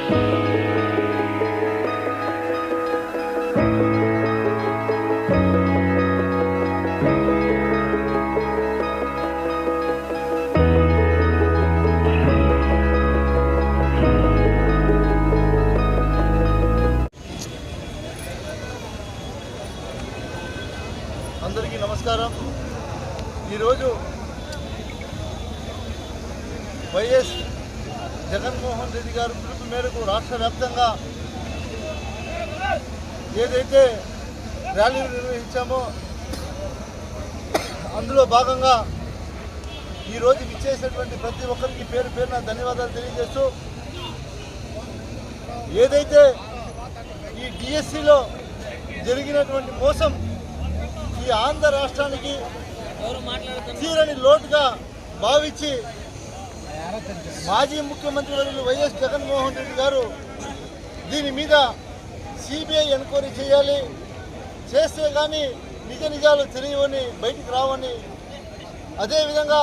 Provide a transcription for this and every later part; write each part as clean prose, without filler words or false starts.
అందరికీ నమస్కారం. ఈరోజు వైఎస్ జగన్మోహన్ రెడ్డి గారు పిలుపు మేరకు రాష్ట్ర వ్యాప్తంగా ఏదైతే ర్యాలీలు నిర్వహించామో అందులో భాగంగా ఈరోజు విచ్చేసినటువంటి ప్రతి ఒక్కరికి పేరు పేరున ధన్యవాదాలు తెలియజేస్తూ, ఏదైతే ఈ డిఎస్సిలో జరిగినటువంటి మోసం ఈ ఆంధ్ర రాష్ట్రానికి తీరని లోటుగా భావించి మాజీ ముఖ్యమంత్రి వర్యులు వైఎస్ జగన్మోహన్ రెడ్డి గారు దీని మీద సిబిఐ ఎంక్వైరీ చేయాలి, చేస్తే కానీ నిజ నిజాలు తెలియవని బయటికి రావని, అదేవిధంగా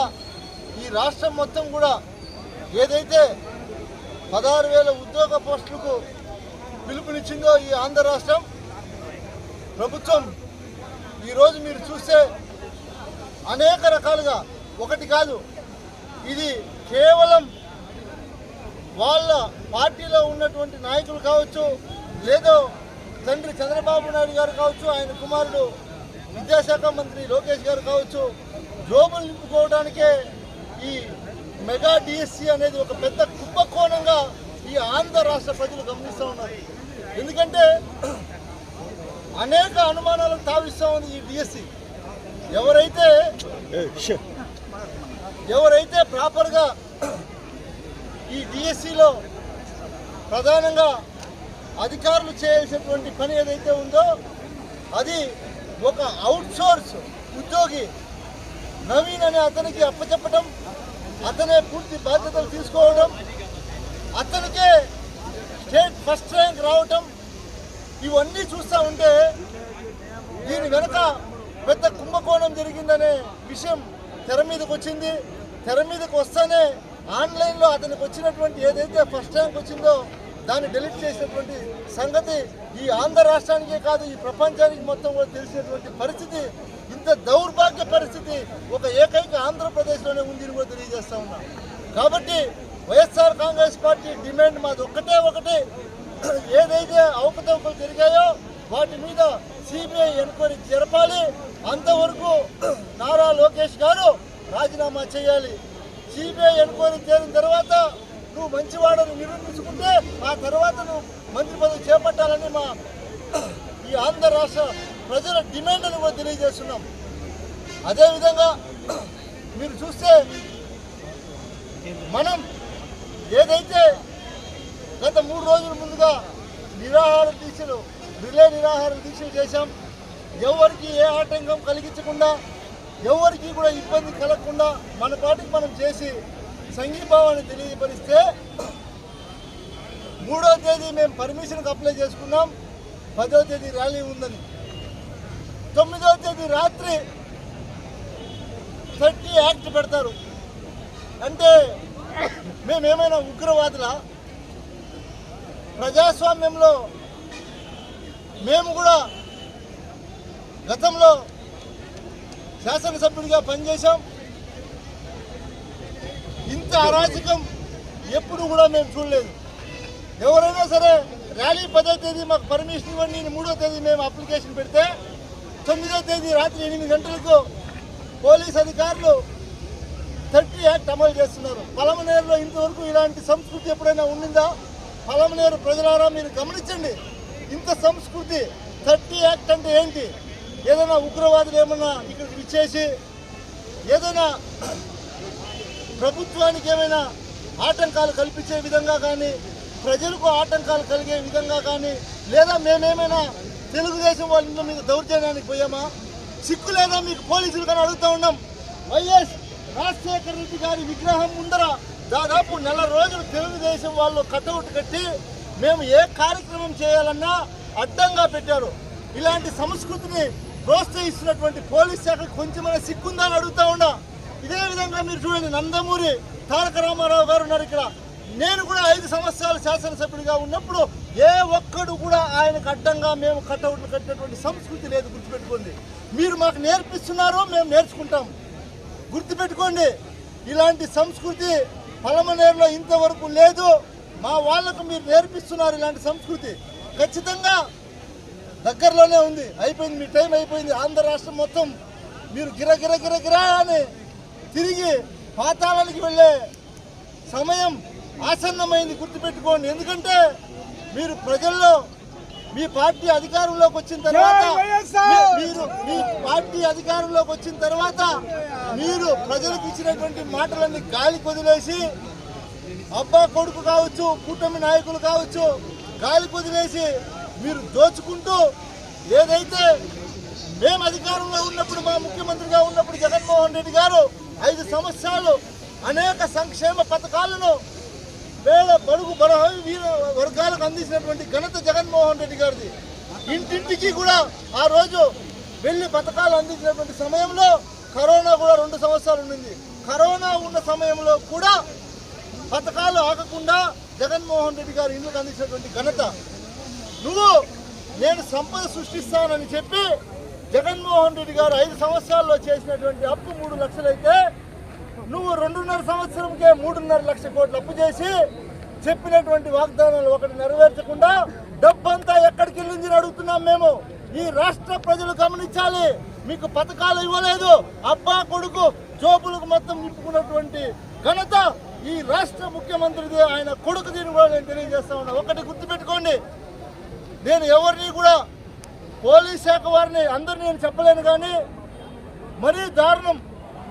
ఈ రాష్ట్రం మొత్తం కూడా ఏదైతే 16,000 ఉద్యోగ పోస్టులకు పిలుపునిచ్చిందో ఈ ఆంధ్ర రాష్ట్రం ప్రభుత్వం ఈరోజు మీరు చూస్తే అనేక రకాలుగా, ఒకటి కాదు, ఇది కేవలం వాళ్ళ పార్టీలో ఉన్నటువంటి నాయకులు కావచ్చు, లేదో తండ్రి చంద్రబాబు నాయుడు గారు కావచ్చు, ఆయన కుమారుడు విద్యాశాఖ మంత్రి లోకేష్ గారు కావచ్చు, జోబులు నింపుకోవడానికే ఈ మెగా డిఎస్సి అనేది ఒక పెద్ద కుంభకోణంగా ఈ ఆంధ్ర రాష్ట్ర ప్రజలు గమనిస్తూ ఉన్నారు. ఎందుకంటే అనేక అనుమానాలకు తావిస్తూ ఉంది ఈ డిఎస్సి. ఎవరైతే ప్రాపర్గా ఈ డిఎస్సిలో ప్రధానంగా అధికారులు చేయాల్సినటువంటి పని ఏదైతే ఉందో అది ఒక అవుట్సోర్స్ ఉద్యోగి నవీన్ అనే అతనికి అప్పచెప్పటం, అతనే పూర్తి బాధ్యతలు తీసుకోవడం, అతనికే స్టేట్ ఫస్ట్ ర్యాంక్ రావటం, ఇవన్నీ చూస్తూ ఉంటే దీని వెనక పెద్ద కుంభకోణం జరిగిందనే విషయం తెర మీదకి వచ్చింది. తెర మీదకి వస్తేనే ఆన్లైన్లో అతనికి వచ్చినటువంటి ఏదైతే ఫస్ట్ ర్యాంక్ వచ్చిందో దాన్ని డిలీట్ చేసినటువంటి సంగతి ఈ ఆంధ్ర రాష్ట్రానికే కాదు, ఈ ప్రపంచానికి మొత్తం కూడా తెలిసినటువంటి పరిస్థితి. ఇంత దౌర్భాగ్య పరిస్థితి ఒక ఏకైక ఆంధ్రప్రదేశ్లోనే ఉందని కూడా తెలియజేస్తా ఉన్నా. కాబట్టి వైఎస్ఆర్ కాంగ్రెస్ పార్టీ డిమాండ్ మాది ఒకటే, ఏదైతే అవకతవకలు జరిగాయో వాటి మీద సిబిఐ ఎంక్వైరీ జరపాలి. అంతవరకు నారా లోకేష్ గారు రాజీనామా చేయాలి. సిబిఐ ఎంక్వైరీ చేరిన తర్వాత నువ్వు మంచివాడని నిరూపించుకుంటే ఆ తర్వాత నువ్వు మంత్రి పదవి చేపట్టాలని మా ఈ ఆంధ్ర రాష్ట్ర ప్రజల డిమాండ్ అని కూడా తెలియజేస్తున్నాం. అదేవిధంగా మీరు చూస్తే మనం ఏదైతే గత 3 రోజుల ముందుగా రిలే నిరాహార దీక్షలు చేశాం, ఎవరికి ఏ ఆటంకం కలిగించకుండా, ఎవరికి కూడా ఇబ్బంది కలగకుండా మన పాటికి మనం చేసి సంఘీభావాన్ని తెలియపరిస్తే 3వ తేదీ మేము పర్మిషన్కి అప్లై చేసుకున్నాం. 10వ తేదీ ర్యాలీ ఉందని, 9వ తేదీ రాత్రి 30 యాక్ట్ పెడతారు. అంటే మేమేమైనా ఉగ్రవాదులా? ప్రజాస్వామ్యంలో మేము కూడా గతంలో శాసనసభ్యుడిగా పనిచేశాం. ఇంత అరాచకం ఎప్పుడు కూడా మేము చూడలేదు. ఎవరైనా సరే ర్యాలీ 10వ తేదీ మాకు పర్మిషన్ ఇవ్వండి, 3వ తేదీ మేము అప్లికేషన్ పెడితే 9వ తేదీ రాత్రి 8 గంటలకు పోలీస్ అధికారులు 30 యాక్ట్ అమలు చేస్తున్నారు. పలమనేరులో ఇంతవరకు ఇలాంటి సంస్కృతి ఎప్పుడైనా ఉండిందా? పలమనేరు ప్రజలారా మీరు గమనించండి. ఇంత సంస్కృతి 30 యాక్ట్ అంటే ఏంటి? ఏదైనా ఉగ్రవాదులు ఏమన్నా ఇక్కడికి విచ్చేసి ఏదైనా ప్రభుత్వానికి ఏమైనా ఆటంకాలు కల్పించే విధంగా కానీ, ప్రజలకు ఆటంకాలు కలిగే విధంగా కానీ, లేదా మేమేమైనా తెలుగుదేశం వాళ్ళ మీద దౌర్జన్యానికి పోయామా? సిక్కు లేదా మీకు పోలీసులు కానీ అడుగుతూ ఉన్నాం. వైఎస్ రాజశేఖర రెడ్డి గారి విగ్రహం ముందర దాదాపు 4 రోజులు తెలుగుదేశం వాళ్ళు కటౌట్ కట్టి మేము ఏ కార్యక్రమం చేయాలన్నా అడ్డంగా పెట్టారు. ఇలాంటి సంస్కృతిని ప్రోత్సహిస్తున్నటువంటి పోలీస్ శాఖకు కొంచెమైనా సిక్కుందా అని అడుగుతూ ఉన్నా. ఇదే విధంగా మీరు చూడండి, నందమూరి తారక రామారావు గారు ఉన్నారు ఇక్కడ. నేను కూడా 5 సంవత్సరాలు శాసనసభ్యుడిగా ఉన్నప్పుడు ఏ ఒక్కడు కూడా ఆయనకు అడ్డంగా మేము కట్అవుట్లు కట్టినటువంటి సంస్కృతి లేదు. గుర్తుపెట్టుకోండి. మీరు మాకు నేర్పిస్తున్నారో మేము నేర్చుకుంటాం. గుర్తుపెట్టుకోండి, ఇలాంటి సంస్కృతి పలమనేరులో ఇంతవరకు లేదు. మా వాళ్ళకు మీరు నేర్పిస్తున్నారు ఇలాంటి సంస్కృతి. ఖచ్చితంగా దగ్గరలోనే ఉంది. అయిపోయింది, మీ టైం అయిపోయింది. ఆంధ్ర రాష్ట్రం మొత్తం మీరు గిరగిరా అని తిరిగి పాతాళానికి వెళ్ళే సమయం ఆసన్నమైంది. గుర్తుపెట్టుకోండి. ఎందుకంటే మీరు ప్రజల్లో మీ పార్టీ అధికారంలోకి వచ్చిన తర్వాత మీరు ప్రజలకు ఇచ్చినటువంటి మాటలన్నీ గాలి కొదిలేసి, అబ్బా కొడుకు కావచ్చు, కూటమి నాయకులు కావచ్చు, గాలి కొదిలేసి మీరు దోచుకుంటూ ఏదైతే మేము అధికారంలో ఉన్నప్పుడు మా ముఖ్యమంత్రిగా ఉన్నప్పుడు జగన్మోహన్ రెడ్డి గారు 5 సంవత్సరాలు అనేక సంక్షేమ పథకాలను పేద బడుగు బలహీన వర్గాలకు అందించినటువంటి ఘనత జగన్మోహన్ రెడ్డి గారిది. ఇంటింటికి కూడా ఆ రోజు వెళ్ళి పథకాలు అందించినటువంటి సమయంలో కరోనా కూడా 2 సంవత్సరాలు ఉండింది. కరోనా ఉన్న సమయంలో కూడా పథకాలు ఆగకుండా జగన్మోహన్ రెడ్డి గారు ఇళ్ళకు అందించినటువంటి ఘనత. నేను సంపద సృష్టిస్తానని చెప్పి జగన్మోహన్ రెడ్డి గారు 5 సంవత్సరాల్లో చేసినటువంటి అప్పు 3 లక్షలైతే నువ్వు 2.5 సంవత్సరంకే 3.5 లక్షల కోట్లు అప్పు చేసి చెప్పినటువంటి వాగ్దానాలు ఒకటి నెరవేర్చకుండా డబ్బంతా ఎక్కడికి వెళ్ళిందని అడుగుతున్నాం మేము. ఈ రాష్ట్ర ప్రజలు గమనించాలి. మీకు పథకాలు ఇవ్వలేదు, అబ్బా కొడుకు జోబులకు మొత్తం నింపుకున్నటువంటి ఘనత ఈ రాష్ట్ర ముఖ్యమంత్రిది, ఆయన కొడుకు. దీన్ని కూడా నేను తెలియజేస్తా ఉన్నా. ఒకటి గుర్తుపెట్టుకోండి, నేను ఎవరిని కూడా పోలీస్ శాఖ వారిని అందరినీ నేను చెప్పలేను, కానీ మరీ దారుణం.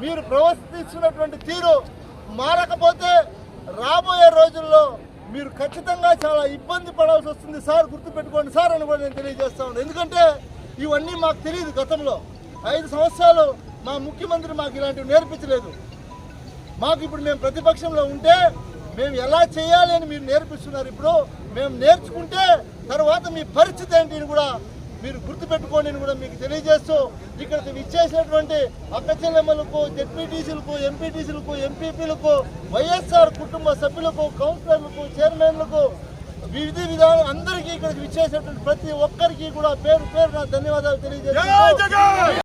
మీరు ప్రవర్తిస్తున్నటువంటి తీరు మారకపోతే రాబోయే రోజుల్లో మీరు ఖచ్చితంగా చాలా ఇబ్బంది పడాల్సి వస్తుంది సార్. గుర్తుపెట్టుకోండి సార్ అని కూడా నేను తెలియజేస్తా ఉన్నాను. ఎందుకంటే ఇవన్నీ మాకు తెలియదు. గతంలో 5 సంవత్సరాలు మా ముఖ్యమంత్రి మాకు ఇలాంటివి నేర్పించలేదు. మాకు ఇప్పుడు మేము ప్రతిపక్షంలో ఉంటే మేము ఎలా చేయాలి అని మీరు నేర్పిస్తున్నారు. ఇప్పుడు మేము నేర్చుకుంటే తర్వాత మీ పరిస్థితి ఏంటి కూడా మీరు గుర్తుపెట్టుకోండి కూడా మీకు తెలియజేస్తూ, ఇక్కడికి విచ్చేసినటువంటి అక్క చెల్లెమ్మలకు, జెడ్పీటీసీలకు, ఎంపీటీసీలకు, ఎంపీపీలకు, వైఎస్ఆర్ కుటుంబ సభ్యులకు, కౌన్సిలర్లకు, చైర్మన్లకు, విధి విధానం అందరికీ ఇక్కడికి విచ్చేసినటువంటి ప్రతి ఒక్కరికి కూడా పేరు పేరున ధన్యవాదాలు తెలియజేస్తున్నాను.